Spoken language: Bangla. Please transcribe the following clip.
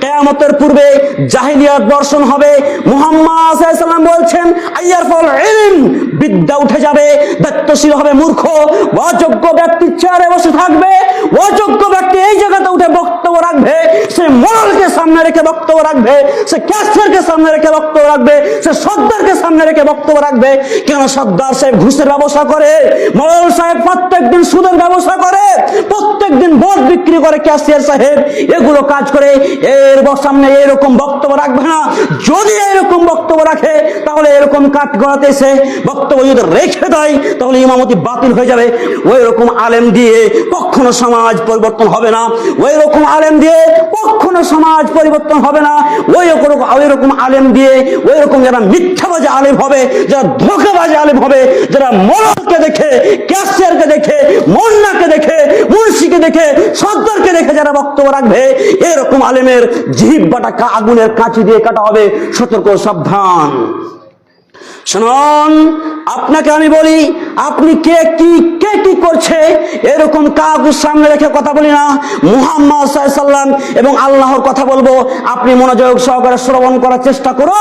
কিয়ামতের পূর্বে জাহিলিয়াত বর্ষণ হবে। মুহাম্মদ সাল্লাল্লাহু আলাইহি ওয়াসাল্লাম বলছেন আইয়ারফুল ইলম, বিদ্যা উঠে যাবে, দায়িত্বশীল হবে মূর্খ, অযোগ্য ব্যক্তি চেয়ারে বসে থাকবে, অযোগ্য ব্যক্তি এই জায়গাতে উঠে বক্তব্য রাখবে, সে মোড়লকে সামনে রেখে বক্তব্য রাখবে, সে ক্যাশিয়ারকে সামনে রেখে বক্তব্য রাখবে, সে সর্দারকে সামনে রেখে বক্তব্য রাখবে। কেন? সর্দার সাহেব ঘুষের ব্যবসা করে, মোড়ল সাহেব প্রত্যেকদিন সুদের ব্যবসা করে, প্রত্যেকদিন ভোট বিক্রি করে, ক্যাশিয়ার সাহেব এগুলো কাজ করে, এর সামনে এরকম বক্তব্য রাখবে না। যদি এরকম বক্তব্য রাখে তাহলে এরকম কাঠ গড়াতে এসে বক্তব্য যদি রেখে দেয় তাহলে ইমামতি বাতিল হয়ে যাবে। ওই রকম আলেম দিয়ে কখনো সমাজ পরিবর্তন হবে না, ওই রকম আলেম দিয়ে কখনো সমাজ পরিবর্তন হবে না। ওই রকম আলেম দিয়ে ওই রকম যারা মিথ্যাবাজী আলেম হবে, যারা ধোঁকাবাজী আলেম হবে, যারা মোড়লকে দেখে, ক্যাশিয়ারকে দেখে, মোল্লাকে দেখে, মুন্সিকে দেখে, সর্দারকে দেখে যারা বক্তব্য রাখবে, এরকম আলেমের জিহ্বাটা আগুনের কাঁচি দিয়ে কাটা হবে। সতর্ক, সাবধান। শুনুন, আপনাকে আমি বলি, আপনি কে কি করছে এরকম কাউকে সামনে রেখে কথা বলি না। মুহাম্মদ সাল্লাল্লাহু আলাইহি ওয়াসাল্লাম এবং আল্লাহর কথা বলবো, আপনি মনোযোগ সহকারে শ্রবণ করার চেষ্টা করুন।